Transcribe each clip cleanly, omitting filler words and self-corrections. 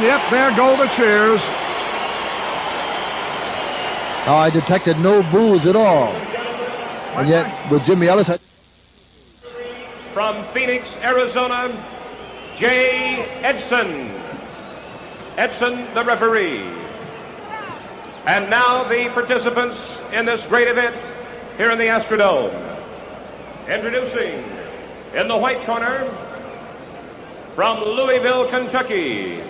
yep, there go the cheers. Now, I detected no boos at all. And yet, with Jimmy Ellis... From Phoenix, Arizona, Jay Edson. Edson, the referee. And now the participants in this great event here in the Astrodome. Introducing, in the white corner, from Louisville, Kentucky,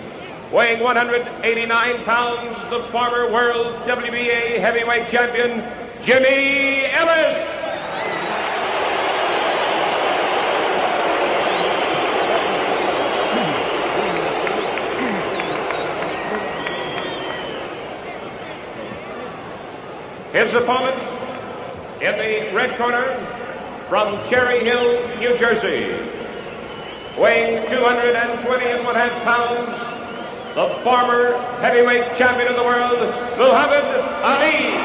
weighing 189 pounds, the former world WBA heavyweight champion, Jimmy Ellis. His opponent in the red corner from Cherry Hill, New Jersey, weighing 220.5 pounds, the former heavyweight champion of the world, Muhammad Ali.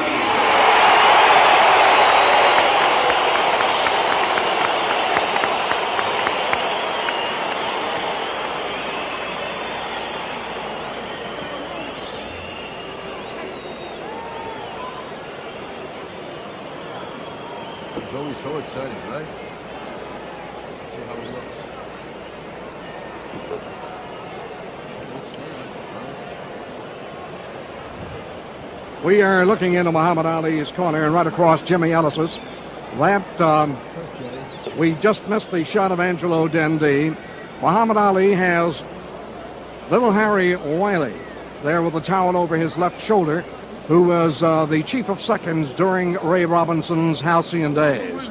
Joey's so excited, right? See how he looks. We are looking into Muhammad Ali's corner and right across Jimmy Ellis's. We just missed the shot of Angelo Dundee. Muhammad Ali has little Harry Wiley there with a towel over his left shoulder, who was the chief of seconds during Ray Robinson's halcyon days.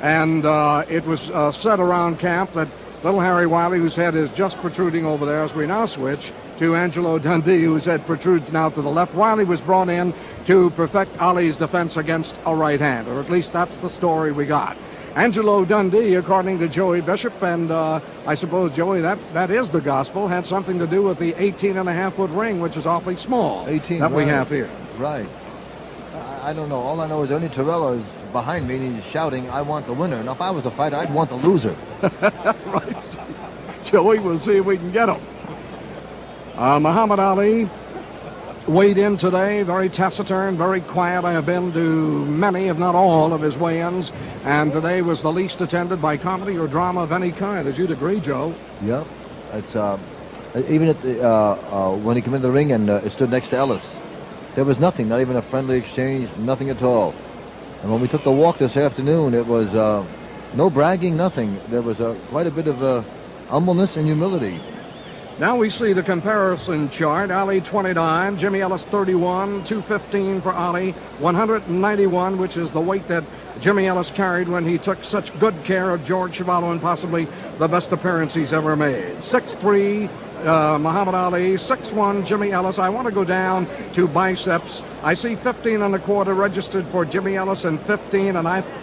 And it was said around camp that little Harry Wiley, whose head is just protruding over there, as we now switch to Angelo Dundee, whose head protrudes now to the left. Wiley was brought in to perfect Ali's defense against a right hand, or at least that's the story we got. Angelo Dundee, according to Joey Bishop, and I suppose, Joey, that is the gospel, had something to do with the 18.5-foot ring, which is awfully small, 18, that we right. have here. Right. I don't know. All I know is Ernie Torello is behind me and he's shouting, I want the winner. And if I was a fighter, I'd want the loser. Right. Joey, we'll see if we can get him. Muhammad Ali weighed in today, very taciturn, very quiet. I have been to many, if not all, of his weigh-ins, and today was the least attended by comedy or drama of any kind. As you'd agree, Joe. Yep. It's even at the, when he came in the ring and stood next to Ellis, there was nothing, not even a friendly exchange, nothing at all. And when we took the walk this afternoon, it was no bragging, nothing. There was quite a bit of humbleness and humility. Now we see the comparison chart. Ali 29, Jimmy Ellis 31, 215 for Ali, 191, which is the weight that Jimmy Ellis carried when he took such good care of George Chuvalo in possibly the best appearance he's ever made. 6'3", Muhammad Ali, 6'1", Jimmy Ellis. I want to go down to biceps. I see 15.25 registered for Jimmy Ellis and 15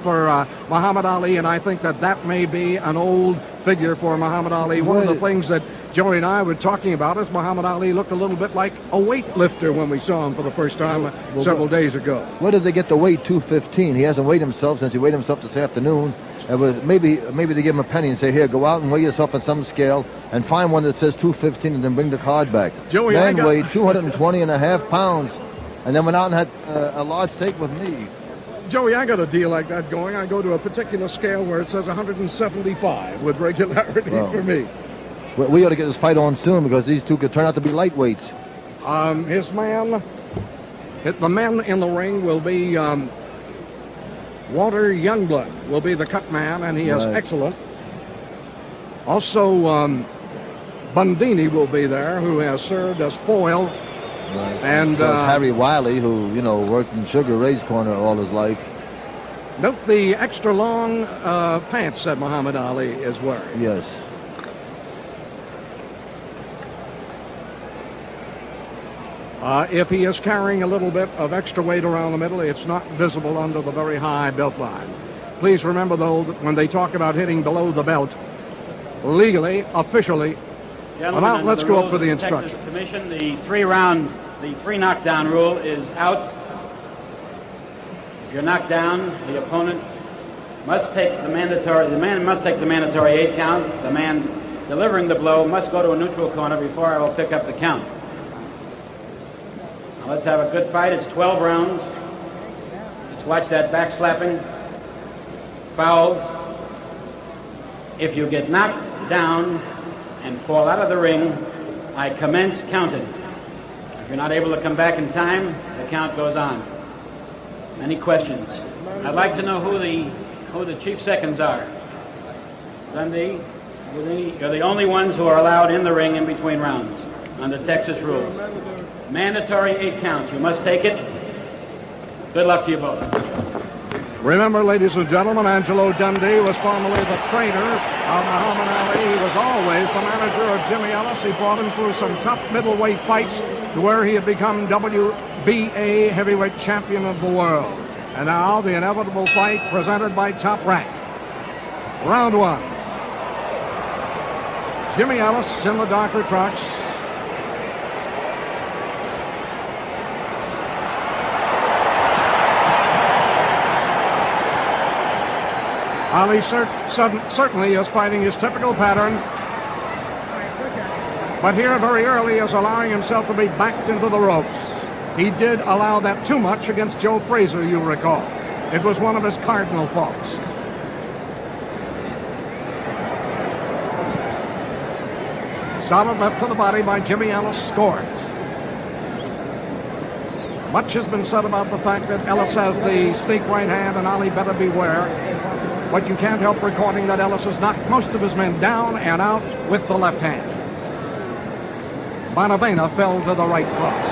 for Muhammad Ali, and I think that may be an old figure for Muhammad Ali. One of the things that Joey and I were talking about is Muhammad Ali looked a little bit like a weightlifter when we saw him for the first time several days ago. Where did they get the weight 215? He hasn't weighed himself since he weighed himself this afternoon. It was maybe they give him a penny and say, here, go out and weigh yourself on some scale and find one that says 215 and then bring the card back. Joey, Man weighed 220.5 pounds and then went out and had a large steak with me. Joey, I got a deal like that going. I go to a particular scale where it says 175 with regularity for me. We ought to get this fight on soon because these two could turn out to be lightweights. The man in the ring will be Walter Youngblood will be the cut man, and he is excellent. Also, Bundini will be there, who has served as foil. Right. And Harry Wiley, who, worked in Sugar Ray's corner all his life. Note the extra long pants that Muhammad Ali is wearing. Yes. If he is carrying a little bit of extra weight around the middle, it's not visible under the very high belt line. Please remember, though, that when they talk about hitting below the belt, legally, officially, well, let's go up for the instruction. Texas Commission, the three knockdown rule is out. If you're knocked down, the opponent must take the man must take the mandatory 8 count. The man delivering the blow must go to a neutral corner before I will pick up the count. Now let's have a good fight. It's 12 rounds. Let's watch that back slapping. Fouls. If you get knocked down and fall out of the ring, I commence counting. If you're not able to come back in time, the count goes on. Any questions? I'd like to know who the chief seconds are. Dundee, you're the only ones who are allowed in the ring in between rounds under Texas rules. Mandatory 8 counts. You must take it. Good luck to you both. Remember, ladies and gentlemen, Angelo Dundee was formerly the trainer of Muhammad Ali. He was always the manager of Jimmy Ellis. He brought him through some tough middleweight fights to where he had become WBA heavyweight champion of the world. And now the inevitable fight presented by Top Rank. Round 1. Jimmy Ellis in the darker trunks. Ali certainly is fighting his typical pattern. But here very early is allowing himself to be backed into the ropes. He did allow that too much against Joe Frazier, you recall. It was one of his cardinal faults. Solid left to the body by Jimmy Ellis, scores. Much has been said about the fact that Ellis has the sneak right hand and Ali better beware. But you can't help recording that Ellis has knocked most of his men down and out with the left hand. Bonavena fell to the right cross.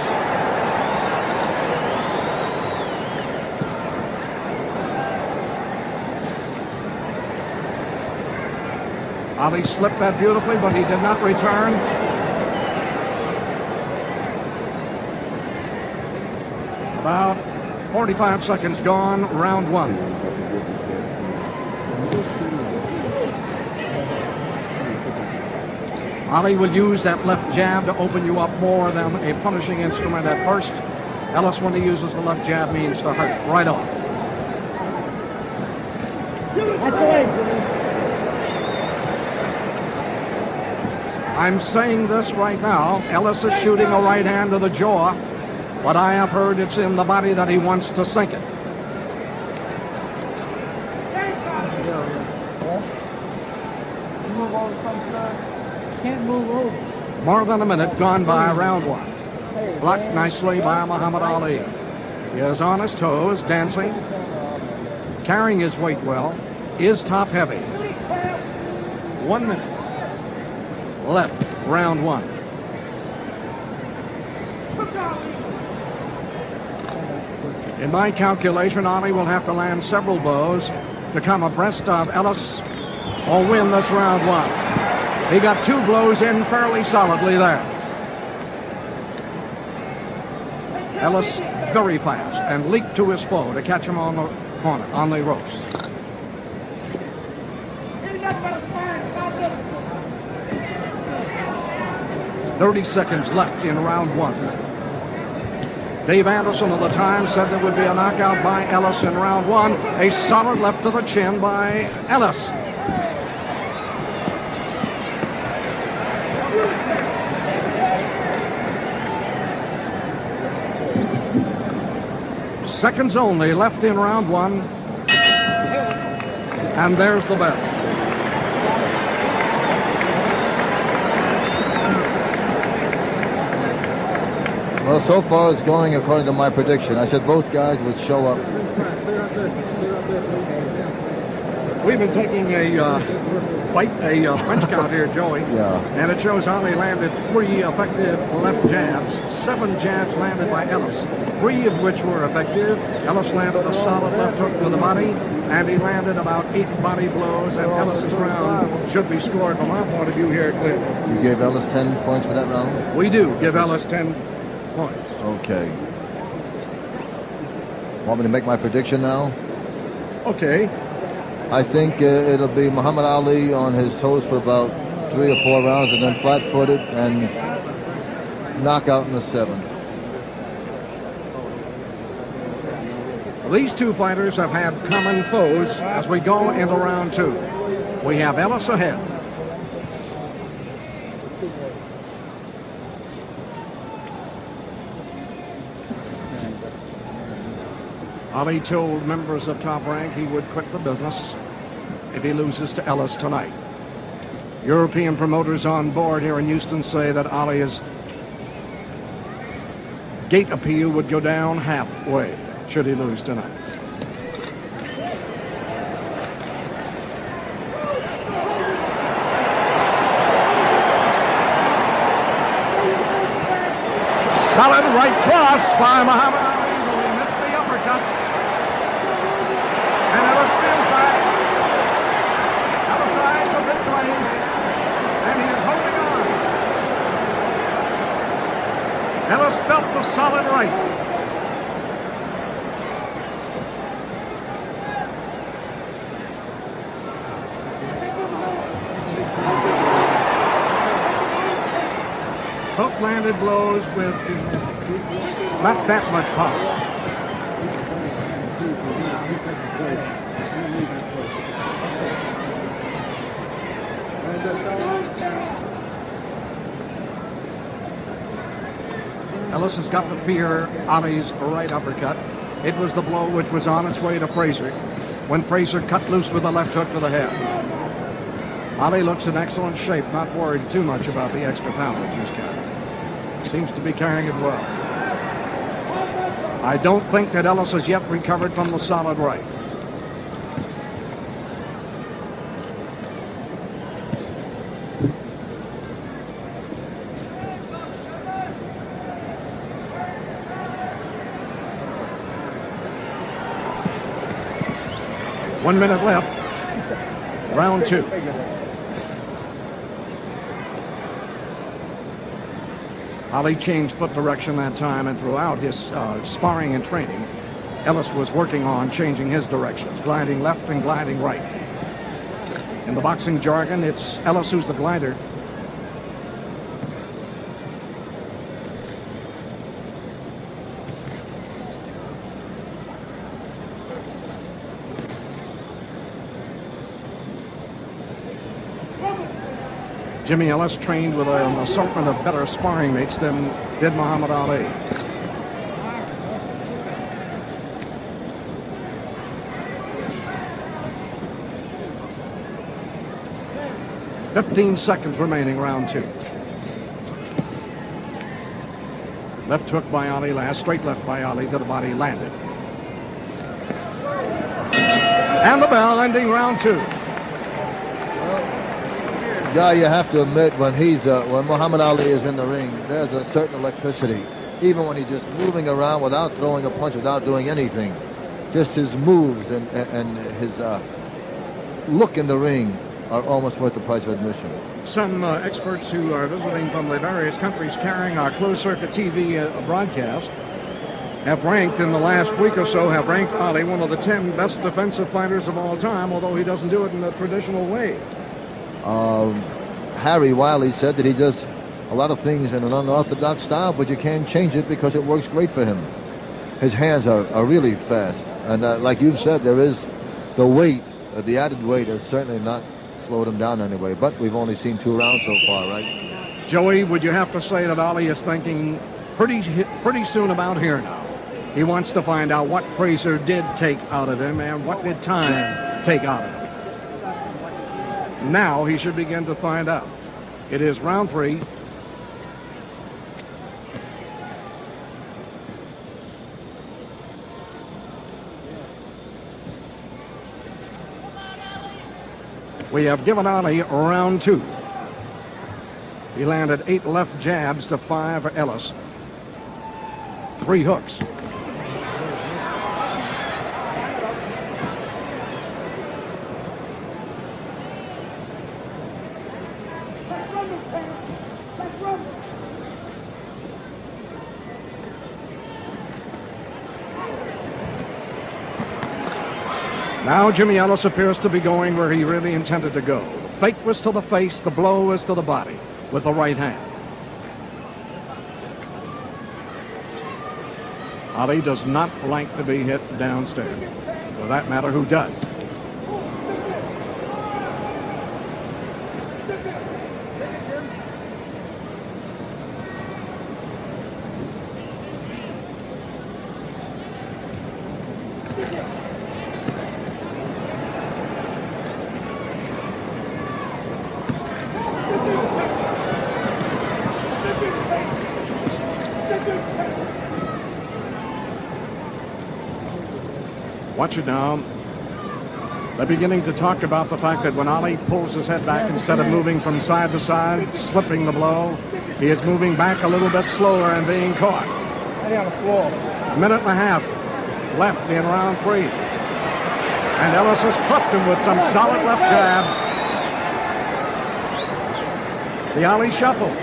Ali slipped that beautifully, but he did not return. About 45 seconds gone, round 1. Ali will use that left jab to open you up more than a punishing instrument at first. Ellis, when he uses the left jab, means to hurt right off. I'm saying this right now. Ellis is shooting a right hand to the jaw, but I have heard it's in the body that he wants to sink it. Can't move over. More than a minute gone by round 1. Blocked nicely by Muhammad Ali. He is on his toes, dancing, carrying his weight well, is top heavy. 1 minute left, round 1. In my calculation, Ali will have to land several blows to come abreast of Ellis or win this round 1. He got 2 blows in fairly solidly there. Ellis very fast and leaped to his foe to catch him on the corner, on the ropes. "30 seconds left in round 1. Dave Anderson of the Times said there would be a knockout by Ellis in round 1. A solid left to the chin by Ellis. Seconds only left in round 1. And there's the bell. Well, so far it's going according to my prediction. I said both guys would show up. We've been taking a French count here, Joey. Yeah. And it shows Ali landed 3 effective left jabs, 7 jabs landed by Ellis, 3 of which were effective. Ellis landed a solid left hook to the body, and he landed about 8 body blows, and Ellis's round should be scored from our point of view here clearly. You gave Ellis 10 points for that round? We do give Ellis 10 points. Okay. Want me to make my prediction now? Okay. I think it'll be Muhammad Ali on his toes for about 3 or 4 rounds, and then flat-footed and knockout in the 7th. These 2 fighters have had common foes as we go into round 2. We have Ellis ahead. Ali told members of Top Rank he would quit the business if he loses to Ellis tonight. European promoters on board here in Houston say that Ali's gate appeal would go down halfway should he lose tonight. Solid right cross by Muhammad Ali, who missed the uppercuts. And Ellis feels back. Ellis' eyes a bit glazed, and he is holding on. Ellis felt the solid right. Hook landed blows with not that much power. Ellis has got to fear Ali's right uppercut. It was the blow which was on its way to Frazier when Frazier cut loose with a left hook to the head. Ali looks in excellent shape, not worried too much about the extra poundage he's got. Seems to be carrying it well. I don't think that Ellis has yet recovered from the solid right. One minute left. Round two. Ali changed foot direction that time, and throughout his sparring and training, Ellis was working on changing his directions, gliding left and gliding right. In the boxing jargon, it's Ellis who's the glider. Jimmy Ellis trained with an assortment of better sparring mates than did Muhammad Ali. "15 seconds remaining, round two." Left hook by Ali last, straight left by Ali to the body, landed. And the bell, ending round two. Guy, you have to admit, when Muhammad Ali is in the ring, there's a certain electricity. Even when he's just moving around without throwing a punch, without doing anything, just his moves and his look in the ring are almost worth the price of admission. Some experts who are visiting from the various countries carrying our closed-circuit TV broadcast have ranked in the last week or so, have ranked Ali one of the 10 best defensive fighters of all time, although he doesn't do it in the traditional way. Harry Wiley said that he does a lot of things in an unorthodox style, but you can't change it because it works great for him. His hands are really fast. And like you've said, there is the weight, the added weight has certainly not slowed him down anyway. But we've only seen 2 rounds so far, right? Joey, would you have to say that Ali is thinking pretty soon about here now? He wants to find out what Frazier did take out of him and what did time take out of him. Now he should begin to find out. It is round 3. We have given Ali round 2. He landed 8 left jabs to 5 for Ellis. 3 hooks. Now Jimmy Ellis appears to be going where he really intended to go. The fake was to the face, the blow was to the body with the right hand. Ali does not like to be hit downstairs. For that matter, who does? Watch it now. They're beginning to talk about the fact that when Ali pulls his head back, instead of moving from side to side, slipping the blow, he is moving back a little bit slower and being caught. A minute and a half left in round 3. And Ellis has clipped him with some solid left jabs. The Ali shuffle.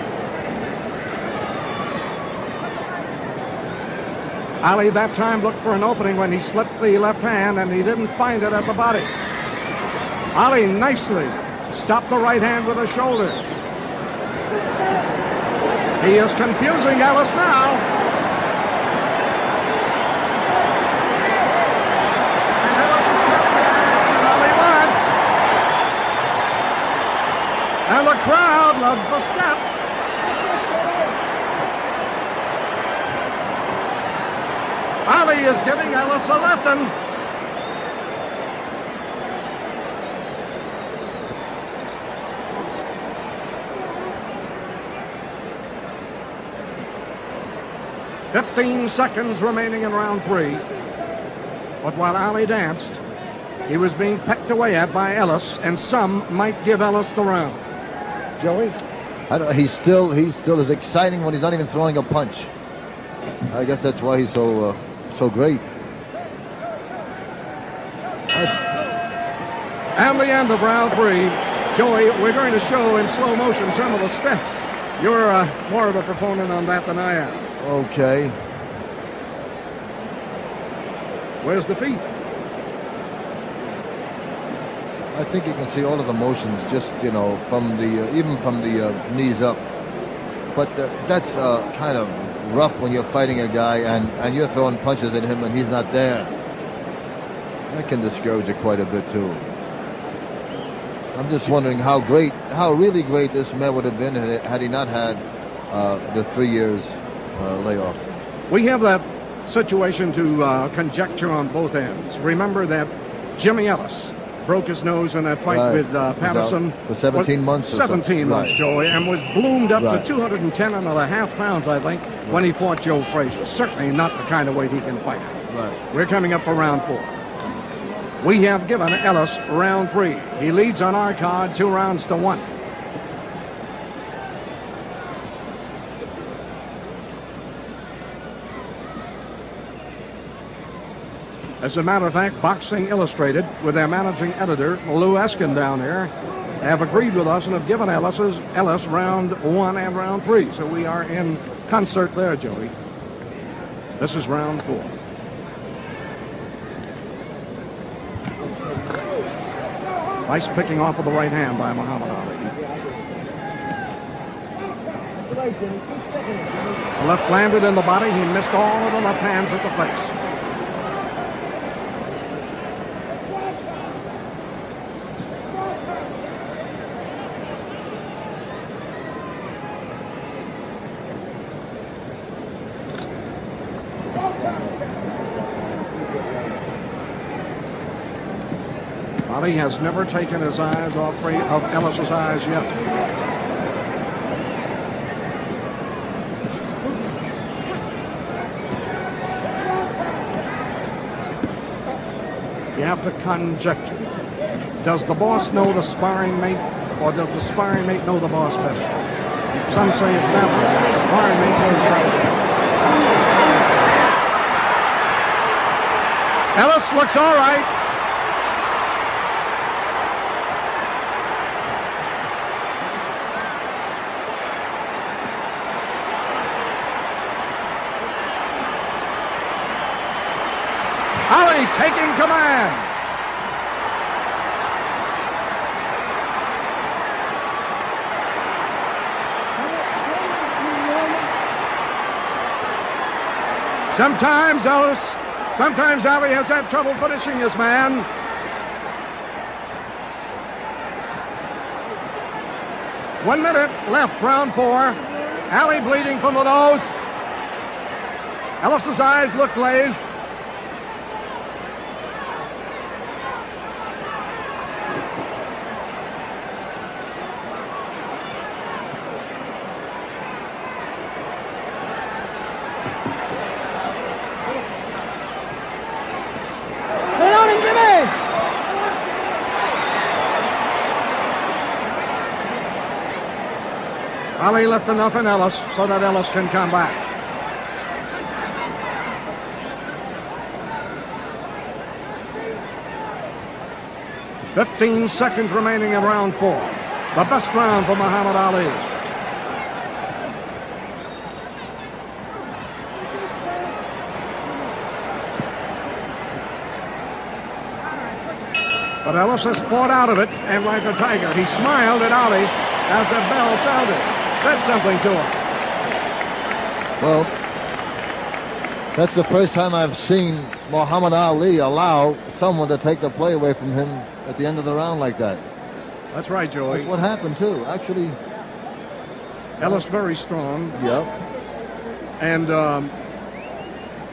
Ali that time looked for an opening when he slipped the left hand, and he didn't find it at the body. Ali nicely stopped the right hand with a shoulder. He is confusing Ellis now. And Ellis is getting it Ali wants. And the crowd loves the step. Ali is giving Ellis a lesson. "15 seconds remaining in round 3. But while Ali danced, he was being pecked away at by Ellis, and some might give Ellis the round." Joey? He's still as exciting when he's not even throwing a punch. I guess that's why he's so great. And the end of round 3. Joey, we're going to show in slow motion some of the steps. You're more of a proponent on that than I am. Okay. Where's the feet? I think you can see all of the motions just, from the, even from the knees up. But that's kind of rough when you're fighting a guy and you're throwing punches at him and he's not there. That can discourage you quite a bit too. I'm just wondering how really great this man would have been had he not had the 3 years layoff. We have that situation to conjecture on both ends. Remember that Jimmy Ellis broke his nose in that fight with Patterson for 17 months. 17 months, right. Joey, and was bloomed up Right. to 210.5 pounds, I think, when he fought Joe Frazier. Certainly not the kind of weight he can fight at. Right. We're coming up for round 4. We have given Ellis round 3. He leads on our card 2 rounds to 1. As a matter of fact, Boxing Illustrated, with their managing editor, Lou Eskin down there, have agreed with us and have given Ellis round 1 and round 3. So we are in concert there, Joey. This is round 4. Nice picking off of the right hand by Muhammad Ali. The left landed in the body. He missed all of the left hands at the face. Ali has never taken his eyes off of Ellis's eyes yet. You have to conjecture. Does the boss know the sparring mate, or does the sparring mate know the boss better? Some say it's that way. Sparring mate knows better. Ellis looks all right. Ali taking command. Sometimes Ali has had trouble finishing his man. One minute left, round 4. Ali bleeding from the nose. Ellis's eyes look glazed. Ali left enough in Ellis so that Ellis can come back. "15 seconds remaining in round 4. The best round for Muhammad Ali. But Ellis has fought out of it, and like a tiger, he smiled at Ali as the bell sounded. Said something to him. Well, that's the first time I've seen Muhammad Ali allow someone to take the play away from him at the end of the round like that. That's right, Joey. That's what happened, too. Actually, Ellis very strong. Yep. And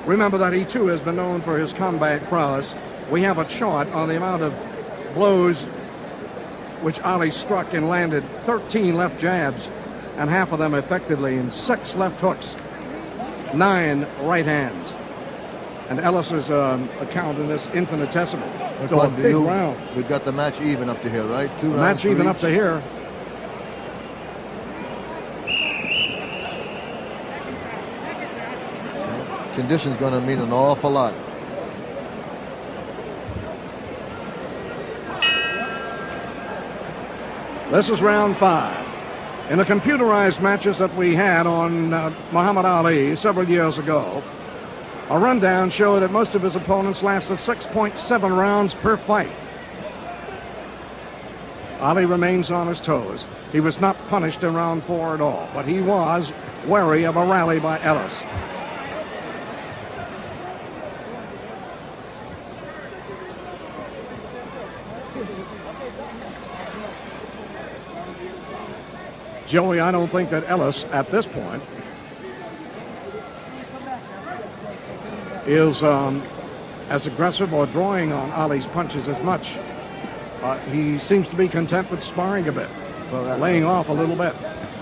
remember that he, too, has been known for his combat prowess. We have a chart on the amount of blows which Ali struck and landed. 13 left jabs, and half of them effectively, and 6 left hooks, 9 right hands. And Ellis's account in this infinitesimal. So a big round. We've got the match even up to here, right? 2 rounds. Match even up to here. Condition's going to mean an awful lot. This is round 5. In the computerized matches that we had on Muhammad Ali several years ago, a rundown showed that most of his opponents lasted 6.7 rounds per fight. Ali remains on his toes. He was not punished in round 4 at all, but he was wary of a rally by Ellis. Joey, I don't think that Ellis, at this point, is as aggressive or drawing on Ali's punches as much. He seems to be content with sparring a bit, laying off a little bit.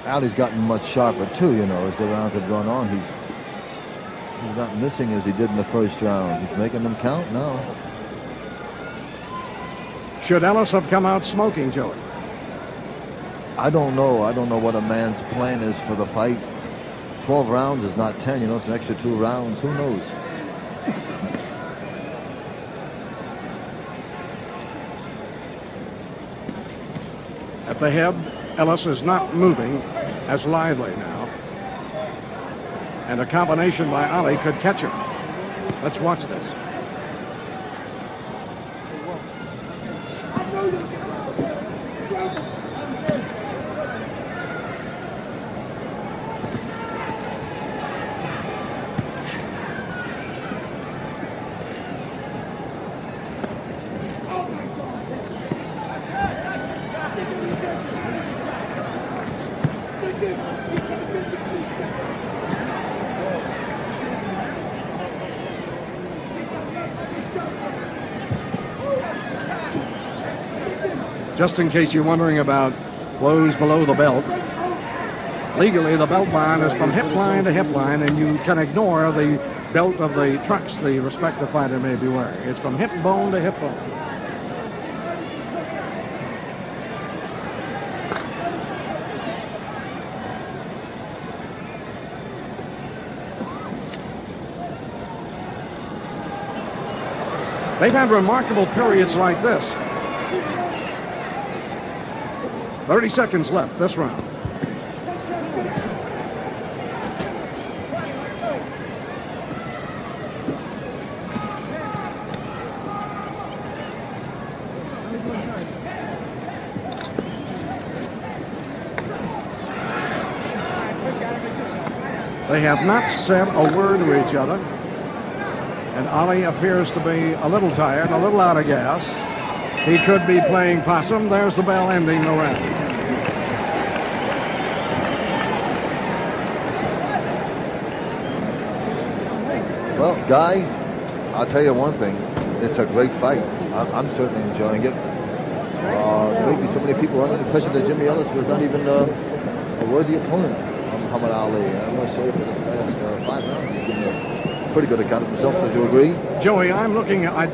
Ali's gotten much sharper, too, you know, as the rounds have gone on. He's not missing as he did in the first round. He's making them count now. Should Ellis have come out smoking, Joey? I don't know. I don't know what a man's plan is for the fight. 12 rounds is not 10, you know, it's an extra 2 rounds. Who knows? At the head, Ellis is not moving as lively now. And a combination by Ali could catch him. Let's watch this. Just in case you're wondering about blows below the belt, legally the belt line is from hip line to hip line, and you can ignore the belt of the trunks the respective fighter may be wearing. It's from hip bone to hip bone. They've had remarkable periods like this. 30 seconds left this round. They have not said a word to each other. And Ali appears to be a little tired, a little out of gas. He could be playing possum. There's the bell ending the round. Well, Guy, I'll tell you one thing. It's a great fight. I'm certainly enjoying it. Maybe so many people are under the impression that Jimmy Ellis was not even a worthy opponent of Muhammad Ali. I must say, for the past 5 rounds, he's given a pretty good account of himself. Does you agree? Joey, I'm looking at...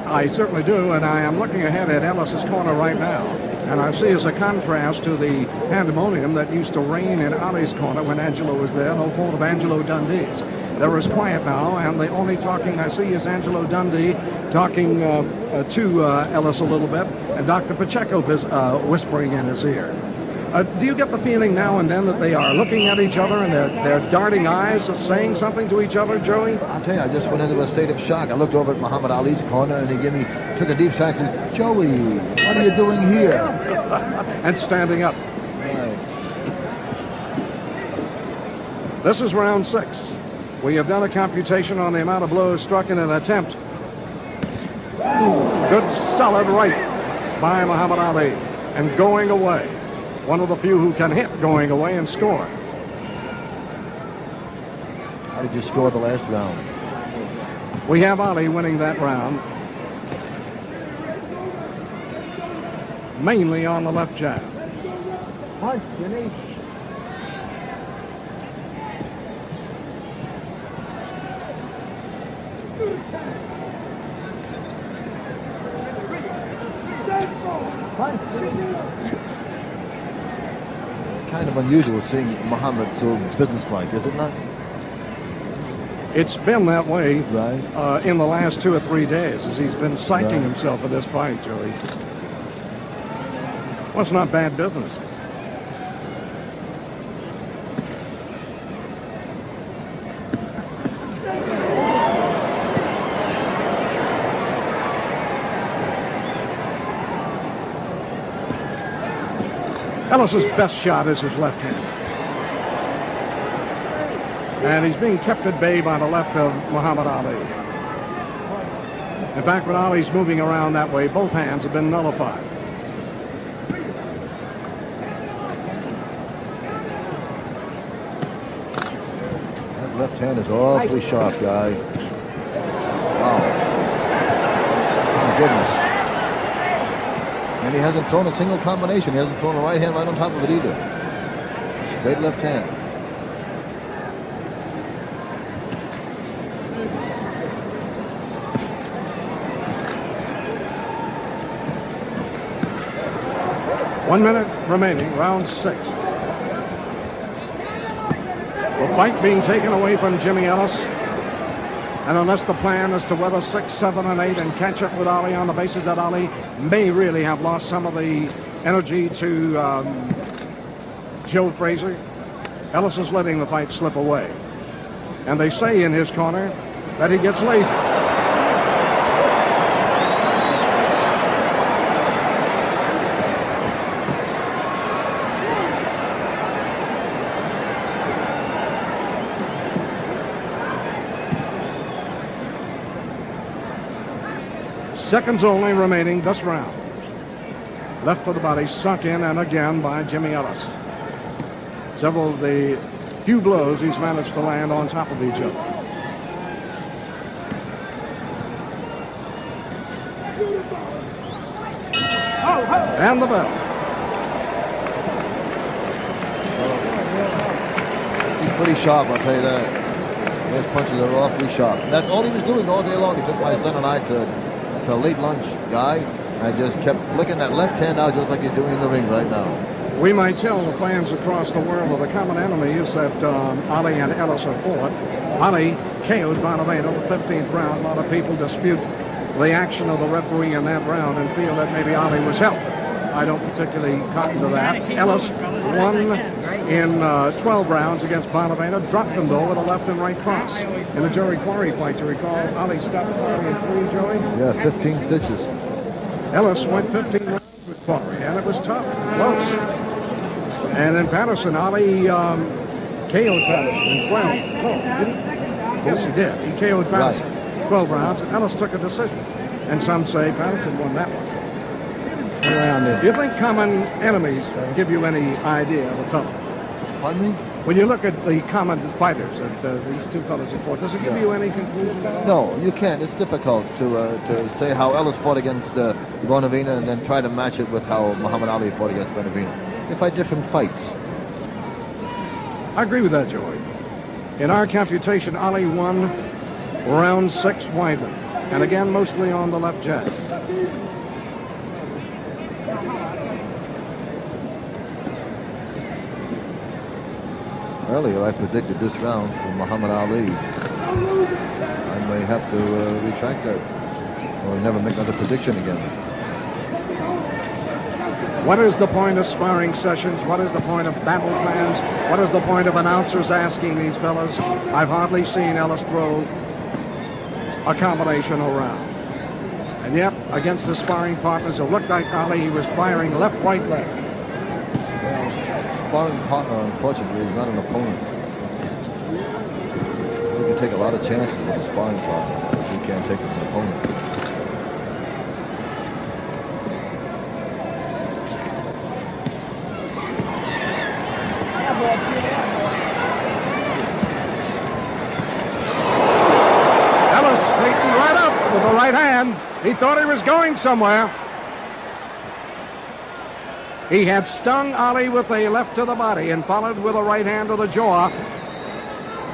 I certainly do, and I am looking ahead at Ellis's corner right now. And I see as a contrast to the pandemonium that used to reign in Ali's corner when Angelo was there, no fault of Angelo Dundee's. There is quiet now, and the only talking I see is Angelo Dundee talking to Ellis a little bit, and Dr. Pacheco whispering in his ear. Do you get the feeling now and then that they are looking at each other and they're darting eyes, saying something to each other, Joey? I'll tell you, I just went into a state of shock. I looked over at Muhammad Ali's corner, and he took a deep sigh and said, "Joey, what are you doing here?" And standing up. Right. This is round 6. We have done a computation on the amount of blows struck in an attempt. Good solid right by Muhammad Ali, and going away. One of the few who can hit going away and score. How did you score the last round? We have Ali winning that round, mainly on the left jab. Punch, Jimmy. Punch, Jimmy. Kind of unusual seeing Muhammad so businesslike, is it not? It's been that way Right. in the last 2 or 3 days as he's been psyching Right. himself for this fight, Joey. Well, it's not bad business. Ellis's best shot is his left hand. And he's being kept at bay by the left of Muhammad Ali. In fact, when Ali's moving around that way, both hands have been nullified. That left hand is awfully sharp, guy. Wow. My goodness. And he hasn't thrown a single combination. He hasn't thrown a right hand right on top of it either. Straight left hand. One minute remaining, round 6. The fight being taken away from Jimmy Ellis. And unless the plan is to weather 6, 7, and 8 and catch up with Ali on the basis that Ali may really have lost some of the energy to Joe Frazier, Ellis is letting the fight slip away. And they say in his corner that he gets lazy. Seconds only remaining this round. Left of the body sunk in and again by Jimmy Ellis. Several of the few blows he's managed to land on top of each other. And the bell. He's pretty sharp, I'll tell you that. Those punches are awfully sharp. And that's all he was doing all day long. He took my son and I to a late lunch, guy, and just kept flicking that left hand out just like he's doing in the ring right now. We might tell the fans across the world that the common enemy is that Ali and Ellis have fought. Ali KO'd Bonavento in the 15th round. A lot of people dispute the action of the referee in that round and feel that maybe Ali was helped. I don't particularly cotton to that. Ellis won in 12 rounds against Bonavento, dropped him though with a left and right cross. In the Jerry Quarry fight, you recall, Ali stopped Quarry in 3, Joey? Yeah, 15 stitches. Ellis went 15 rounds with Quarry, and it was tough, close. And then Patterson, Ali KO'd Patterson in 12. Oh, did he? Yes, he did. He KO'd Patterson 12 rounds, and Ellis took a decision. And some say Patterson won that one. Do you think common enemies give you any idea of a fellow? Pardon me? When you look at the common fighters that these two fellows have fought, does it give you any conclusion? No, you can't. It's difficult to say how Ellis fought against Bonavena and then try to match it with how Muhammad Ali fought against Bonavena. They fight different fights. I agree with that, Joey. In our computation, Ali won round 6 widely, and again mostly on the left jab. Earlier, I predicted this round for Muhammad Ali. I may have to retract that, or never make another prediction again. What is the point of sparring sessions? What is the point of battle plans? What is the point of announcers asking these fellas? I've hardly seen Ellis throw a combination around. And yet, against the sparring partners who looked like Ali, he was firing left, right, left. Well, sparring partner, unfortunately, is not an opponent. You can take a lot of chances with a sparring partner, but you can't take it with an opponent. Ellis straightened right up with the right hand. He thought he was going somewhere. He had stung Ali with a left to the body and followed with a right hand to the jaw.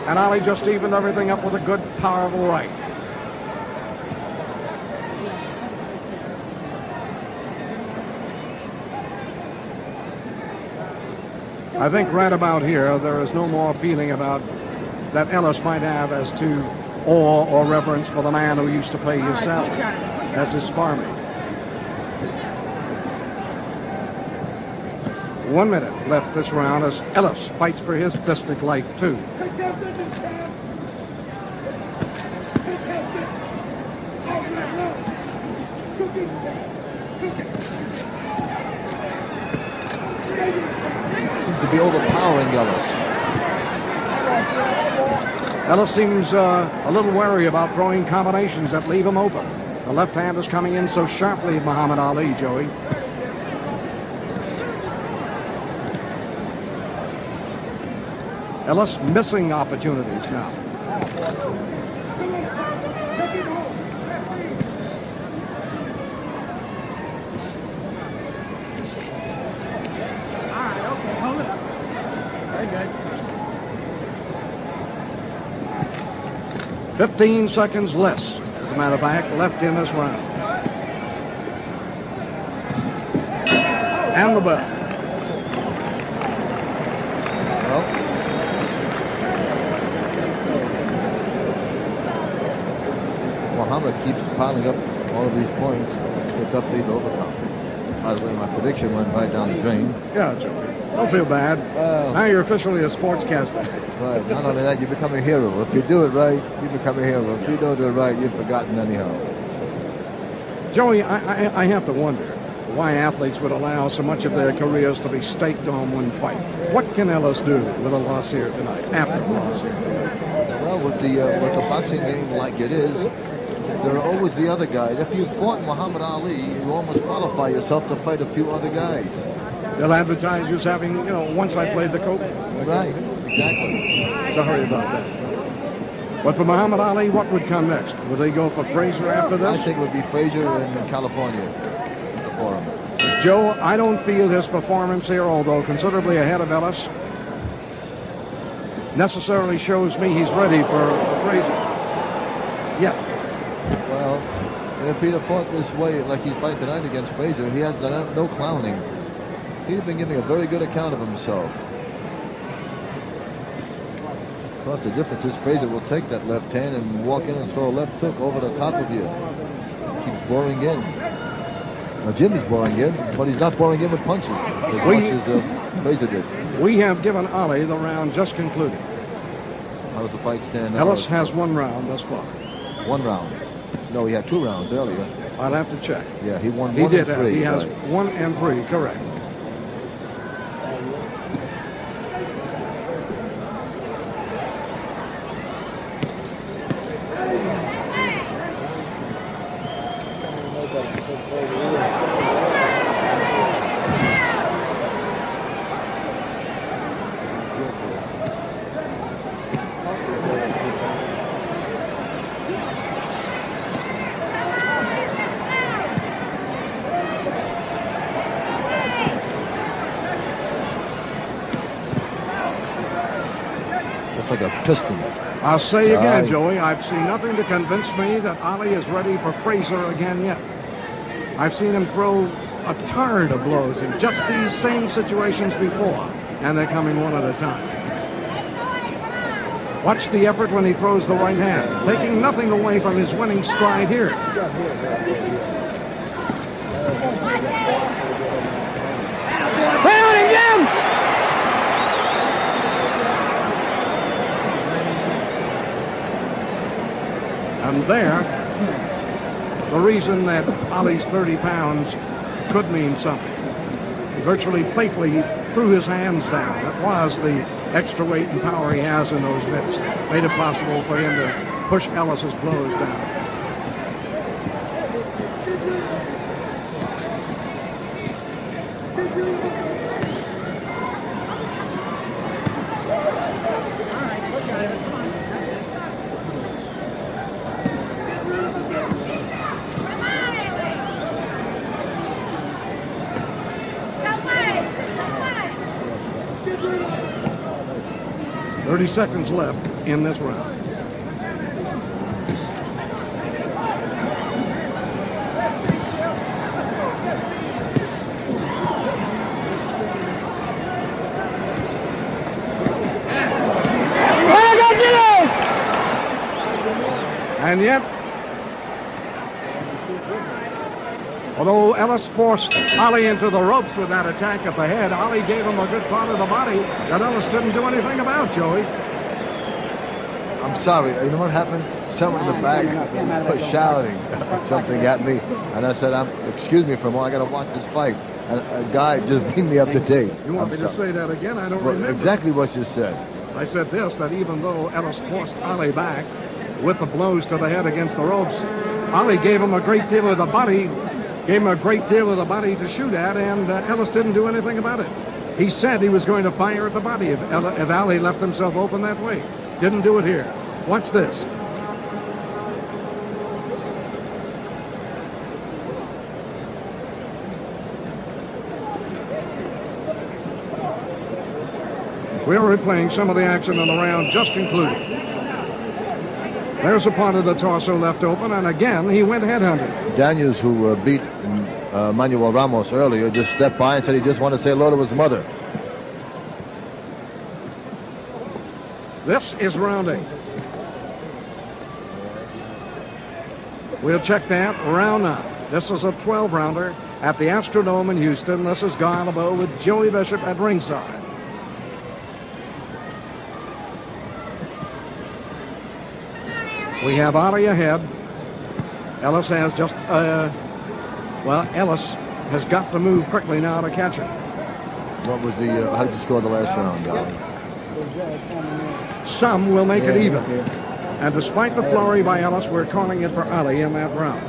And Ali just evened everything up with a good, powerful right. I think right about here, there is no more feeling about that Ellis might have as to awe or reverence for the man who used to play his salary as his sparring. 1 minute left this round as Ellis fights for his fistic life, too. Seems to be overpowering Ellis. Ellis seems a little wary about throwing combinations that leave him open. The left hand is coming in so sharply, Muhammad Ali, Joey. Ellis missing opportunities now. All right, okay, hold it. Very good. 15 seconds less, as a matter of fact, left in this round. And the bell. Muhammad keeps piling up all of these points. It's a tough lead to overcome. By the way, my prediction went right down the drain. Yeah, Joey. Don't feel bad. Now you're officially a sportscaster. Right. Not only that, you become a hero. If you do it right, you become a hero. If you don't do it right, you're forgotten anyhow. Joey, I have to wonder why athletes would allow so much of their careers to be staked on one fight. What can Ellis do with a loss here tonight, after a loss here tonight? Well, with the boxing game like it is, there are always the other guys. If you fought Muhammad Ali, you almost qualify yourself to fight a few other guys. They'll advertise you as having, once I played the coach. Right, exactly. Sorry about that. But for Muhammad Ali, what would come next? Would they go for Frazier after this? I think it would be Frazier in California for him. Joe, I don't feel his performance here, although considerably ahead of Ellis, necessarily shows me he's ready for Frazier. Yeah. Well, if he'd have fought this way like he's fighting tonight against Frazier, he has done no clowning. He's been giving a very good account of himself. Of course, the difference is Frazier will take that left hand and walk in and throw a left hook over the top of you. Keeps boring in. Now, Jimmy's boring in, but he's not boring in with punches as much as Frazier did. We have given Ali the round just concluded. How does the fight stand now? Ellis has one round thus far. 1 round. No, he had 2 rounds earlier. I'll have to check. Yeah, he won He 1 did. and 3. He has right. 1 and 3, correct. Like a piston. I'll say again, Right. Joey, I've seen nothing to convince me that Ali is ready for Frazier again yet. I've seen him throw a torrent of blows in just these same situations before, and they're coming one at a time. Watch the effort when he throws the right hand, taking nothing away from his winning stride here. And there, the reason that Ali's 30 pounds could mean something. He virtually playfully threw his hands down. It was the extra weight and power he has in those mitts. Made it possible for him to push Ellis's blows down. Seconds left in this round. And yet, although Ellis forced Ali into the ropes with that attack at the head, Ali gave him a good part of the body that Ellis didn't do anything about, Joey. I'm sorry. You know what happened? Someone in the back was shouting something at me, and I said, excuse me for a moment, I got to watch this fight. And a guy just bring me up to date. You want me to say that again? I don't remember. Exactly what you said. I said this, that even though Ellis forced Ali back with the blows to the head against the ropes, Ali gave him a great deal of the body, to shoot at, and Ellis didn't do anything about it. He said he was going to fire at the body if Ali left himself open that way. Didn't do it here. Watch this. We are replaying some of the action in the round just concluded. There's a part of the torso left open, and again, he went headhunting. Daniels, who beat Manuel Ramos earlier, just stepped by and said he just wanted to say hello to his mother. This is round 8. We'll check that round 9. This is a 12-rounder at the Astrodome in Houston. This is Guy LeBeau with Joey Bishop at ringside. We have Ali ahead. Ellis has just, Ellis has got to move quickly now to catch him. What was the, how did you score the last round, Dolly? Some will make it even. And despite the flurry by Ellis, we're calling it for Ali in that round.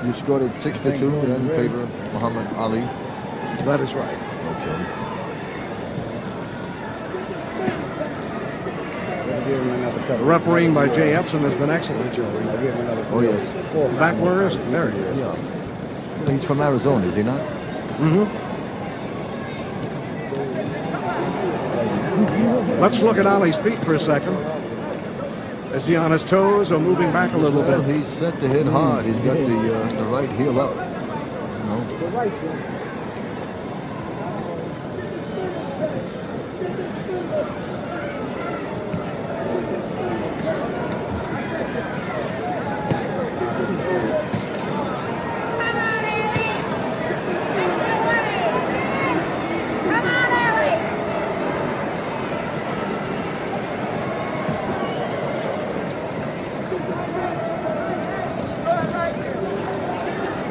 You scored it 6-2 in favor of Muhammad Ali. That is right. Okay. Refereeing by Jay Edson has been excellent, Joey. Oh, yes. Back where is it? There he is. Yeah. He's from Arizona, is he not? Mm-hmm. Let's look at Ali's feet for a second. Is he on his toes or moving back a little bit? He's set to hit hard. He's got the right heel up. No.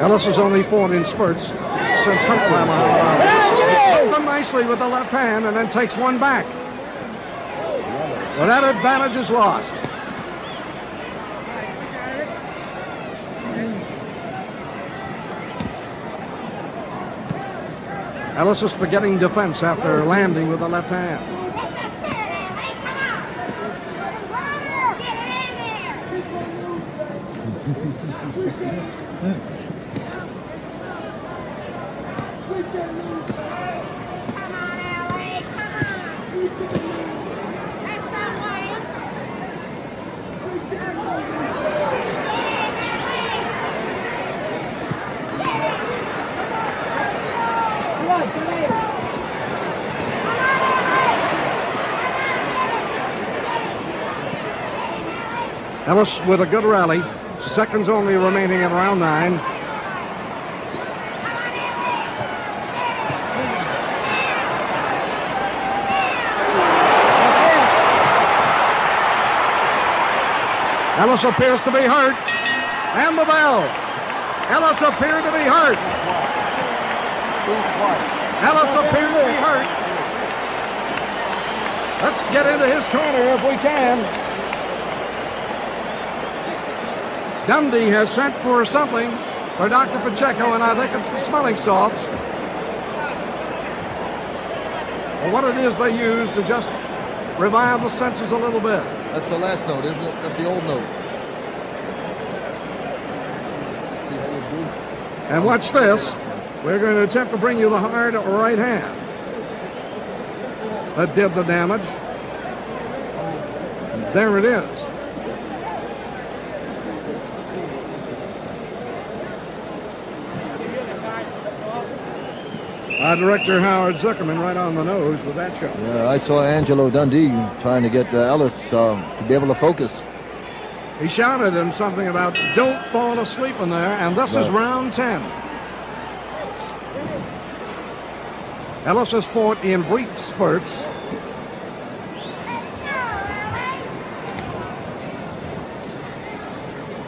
Ellis has only fought in spurts since Hunt by Muhammad Ali. He them nicely with the left hand and then takes one back. But that advantage is lost. Ellis is forgetting defense after landing with the left hand. Ellis with a good rally. Seconds only remaining in round 9. Ellis appears to be hurt. And the bell. Ellis appeared to be hurt. Ellis appeared to be hurt. Let's get into his corner if we can. Dundee has sent for something for Dr. Pacheco, and I think it's the smelling salts. Or what it is they use to just revive the senses a little bit. That's the last note, isn't it? That's the old note. See how you do? And watch this. We're going to attempt to bring you the hard right hand. That did the damage. There it is. Our director, Howard Zuckerman, right on the nose with that shot. Yeah, I saw Angelo Dundee trying to get Ellis to be able to focus. He shouted him something about don't fall asleep in there, and this is round 10. Ellis has fought in brief spurts.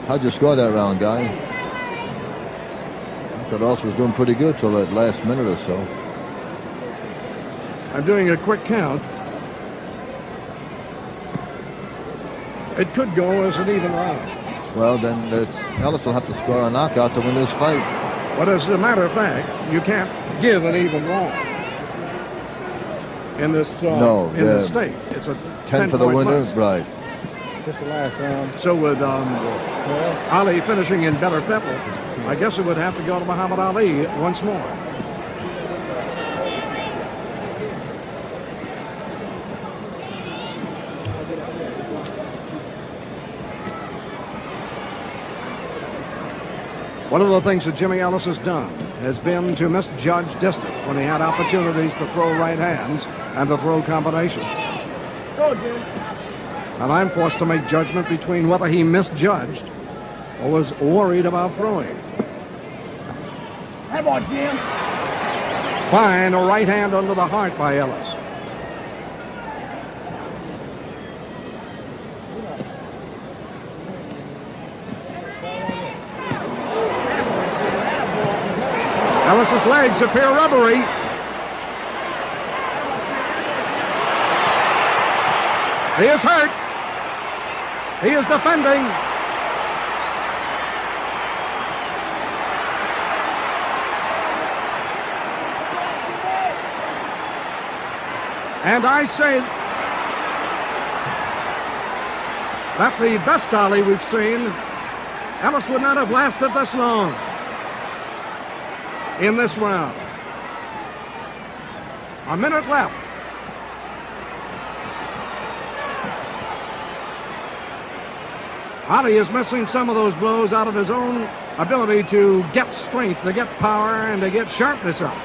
How'd you score that round, Guy? I thought Ellis was doing pretty good till that last minute or so. I'm doing a quick count. It could go as an even round. Well, then Ellis will have to score a knockout to win this fight. But as a matter of fact, you can't give an even round in this this state. It's a 10 for the winner, right? Just the last round. So with Ali finishing in better fettle, I guess it would have to go to Muhammad Ali once more. One of the things that Jimmy Ellis has done has been to misjudge distance when he had opportunities to throw right hands and to throw combinations. Go, Jim. And I'm forced to make judgment between whether he misjudged or was worried about throwing. Come on, Jim. Fine, a right hand under the heart by Ellis. Ellis's legs appear rubbery. He is hurt. He is defending. And I say that the best Ali we've seen, Ellis would not have lasted this long in this round. A minute left. Ali is missing some of those blows out of his own ability to get strength, to get power, and to get sharpness up.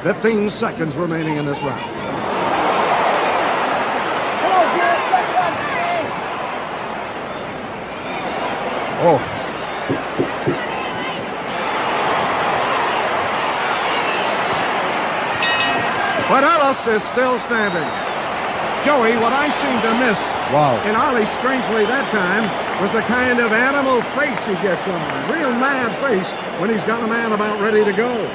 Fifteen seconds remaining in this round. Oh. But Ellis is still standing. Joey, what I seem to miss in Ali strangely that time was the kind of animal face he gets on. Real mad face when he's got a man about ready to go.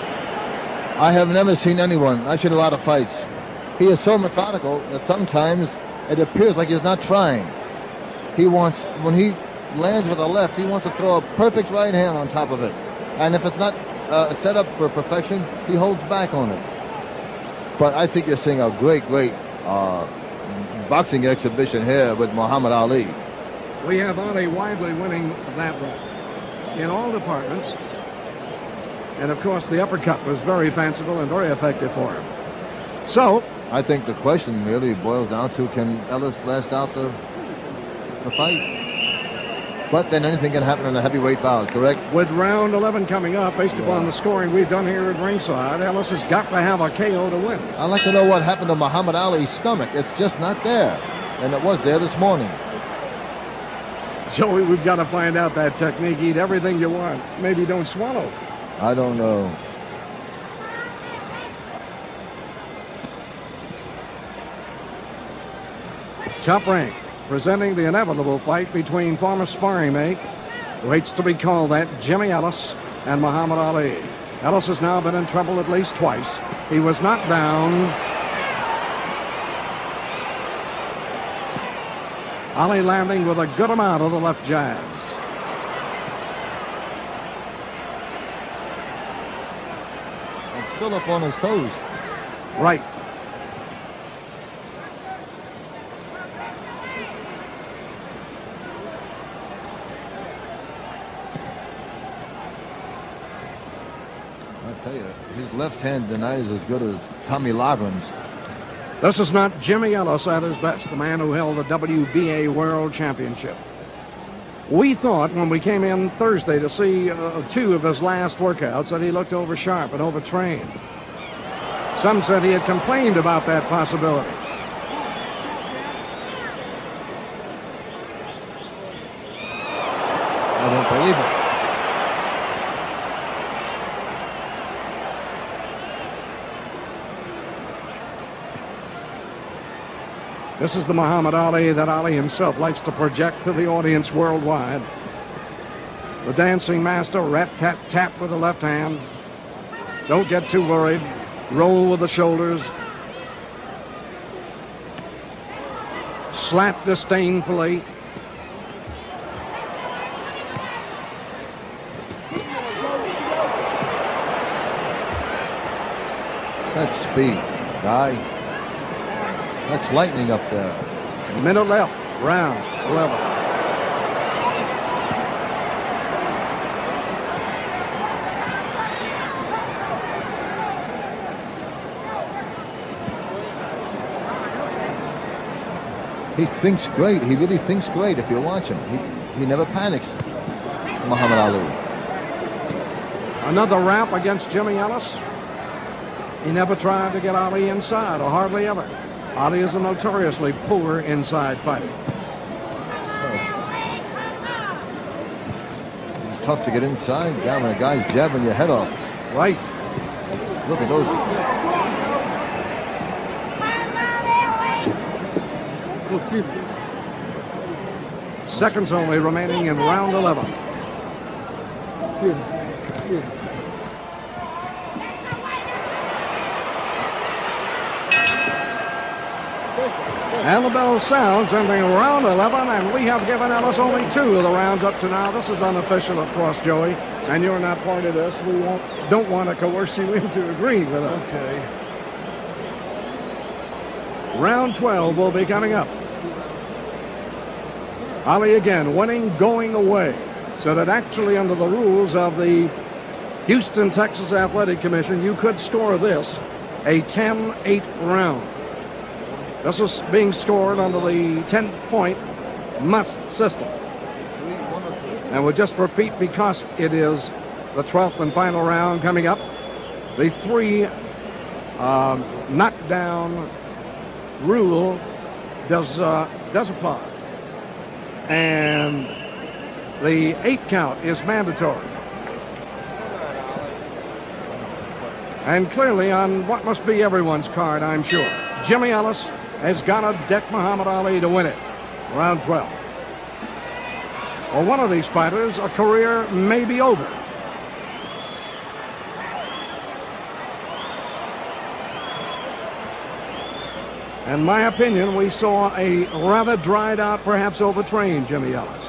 I have never seen anyone. I've seen a lot of fights. He is so methodical that sometimes it appears like he's not trying. He wants, when he lands with a left, he wants to throw a perfect right hand on top of it. And if it's not set up for perfection, he holds back on it. But I think you're seeing a great boxing exhibition here with Muhammad Ali. We have Ali widely winning that round in all departments. And, of course, the uppercut was very fanciful and very effective for him. So, I think the question really boils down to, can Ellis last out the fight? But then anything can happen in a heavyweight bout, correct? with round 11 coming up, based upon the scoring we've done here at ringside, Ellis has got to have a KO to win. I'd like to know what happened to Muhammad Ali's stomach. It's just not there. And it was there this morning. Joey, we've got to find out that technique. Eat everything you want. Maybe don't swallow. I don't know. Top Rank presenting the inevitable fight between former sparring mate, who hates to be called that, Jimmy Ellis, and Muhammad Ali. Ellis has now been in trouble at least twice. He was knocked down. Ali landing with a good amount of the left jabs. And still up on his toes. Right. I tell you, his left hand tonight is as good as Tommy Lavren's. This is not Jimmy Ellis at his best, the man who held the WBA World Championship. We thought when we came in Thursday to see two of his last workouts that he looked over sharp and overtrained. Some said he had complained about that possibility. I don't believe it. This is the Muhammad Ali that Ali himself likes to project to the audience worldwide. The dancing master, rat-tat-tap with the left hand. Don't get too worried. Roll with the shoulders. Slap disdainfully. That's speed, guy. That's lightning up there. Minute left, round 11. He thinks great. He really thinks great if you watch him. He never panics, Muhammad Ali. Another wrap against Jimmy Ellis. He never tried to get Ali inside, or hardly ever. Ali is a notoriously poor inside fighter. It's tough to get inside. Down when a guy's jabbing your head off. Right. Look at those. Seconds only remaining in round 11. And the bell sounds, ending round 11, and we have given Ellis only 2 of the rounds up to now. This is unofficial, of course, Joey, and you're not part of this. We don't want to coerce you into agreeing with us. Okay. Round 12 will be coming up. Ali again winning, going away. So that actually under the rules of the Houston, Texas Athletic Commission, you could score this a 10-8 round. This is being scored under the 10-point must system. And we'll just repeat, because it is the 12th and final round coming up, the 3 knockdown rule does apply. And the 8 count is mandatory. And clearly on what must be everyone's card, I'm sure, Jimmy Ellis has got to deck Muhammad Ali to win it. Round 12. For one of these fighters, a career may be over. In my opinion, we saw a rather dried out, perhaps overtrained Jimmy Ellis.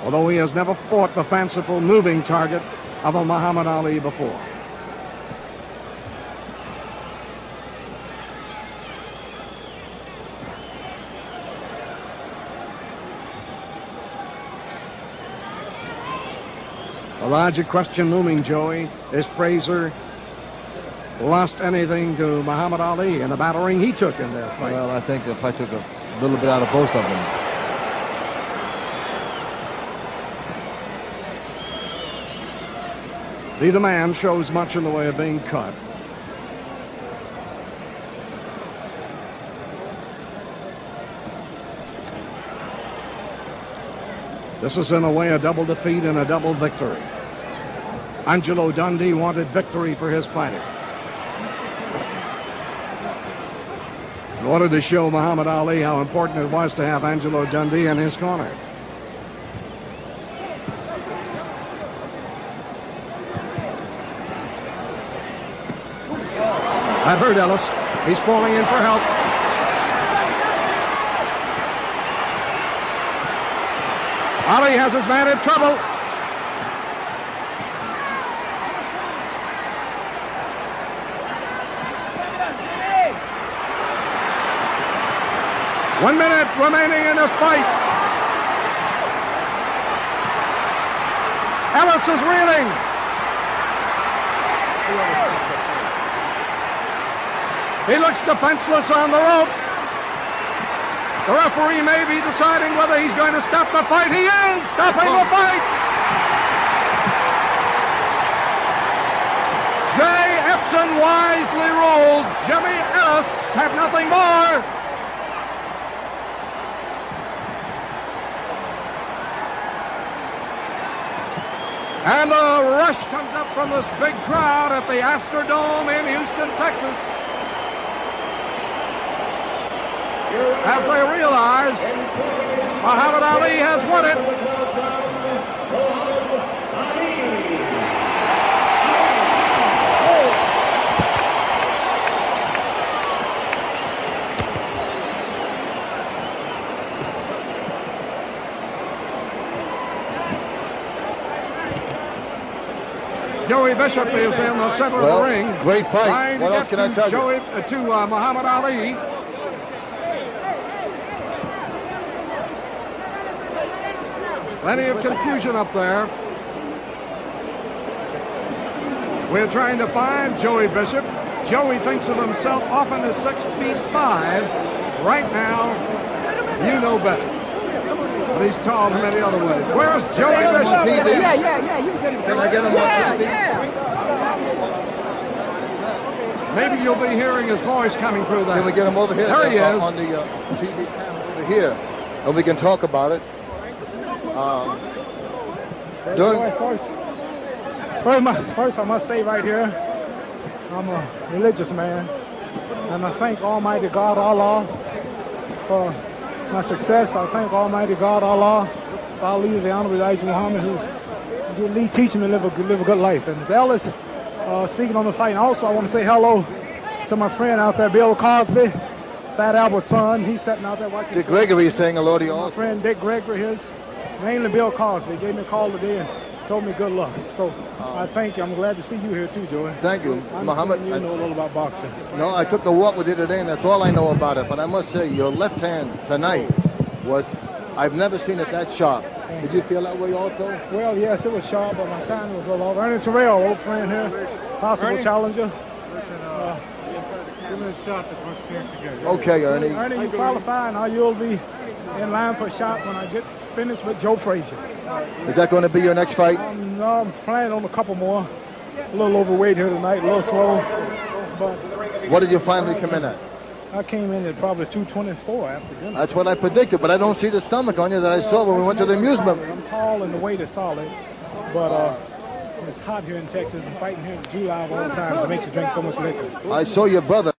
Although he has never fought the fanciful moving target of a Muhammad Ali before. A logic question looming, Joey. Is Frazier lost anything to Muhammad Ali in the battering he took in that fight? Well, I think the fight took a little bit out of both of them. Neither man shows much in the way of being cut. This is in a way a double defeat and a double victory. Angelo Dundee wanted victory for his fighter. In order to show Muhammad Ali how important it was to have Angelo Dundee in his corner. That hurt Ellis. He's falling in for help. Ali has his man in trouble. One minute remaining in this fight. Ellis is reeling. He looks defenseless on the ropes. The referee may be deciding whether he's going to stop the fight. He is stopping the fight. Jay Epson wisely ruled. Jimmy Ellis had nothing more. And a rush comes up from this big crowd at the Astrodome in Houston, Texas, as they realize Muhammad Ali has won it. Joey Bishop is in the center of the ring. Great fight. What else can I tell you? To Muhammad Ali. Plenty of confusion up there. We're trying to find Joey Bishop. Joey thinks of himself often as 6'5". Right now, you know better. But he's tall in many other ways. Where's Joey Bishop? Yeah. You can Can I get him on TV? Maybe you'll be hearing his voice coming through that. Can we get him over here? There he is. On the TV camera over here. And we can talk about it. First, I must say right here, I'm a religious man, and I thank Almighty God Allah for my success. I thank Almighty God Allah for our leader, the Honorable Elijah Muhammad, who's teaching me to live a good life. And as Ellis speaking on the fight, and also I want to say hello to my friend out there, Bill Cosby, Fat Albert's son. He's sitting out there watching. Dick Gregory is saying hello to you all. My friend Dick Gregory, mainly Bill Cosby, gave me a call today and told me good luck. So I thank you. I'm glad to see you here too, Joey. Thank you, Muhammad. You know a little about boxing. No, I took the walk with you today, and that's all I know about it. But I must say, your left hand tonight was, I've never seen it that sharp. Did you feel that way also? Well, yes, it was sharp, but my time was a little off. Ernie Terrell, old friend here, possible challenger. Give me a shot the first chance you get. Okay, Ernie. Ernie, you qualify, now you'll be in line for a shot when I get finished with Joe Frazier. Is that going to be your next fight? I'm planning on a couple more. A little overweight here tonight, a little slow. But What did you finally come in at? I came in at probably 224 after dinner. That's what I predicted, but I don't see the stomach on you that I saw when we went to the amusement. I'm tall and the weight is solid, but it's hot here in Texas, and fighting here in July of all times, it makes you drink so much liquor. I saw your brother.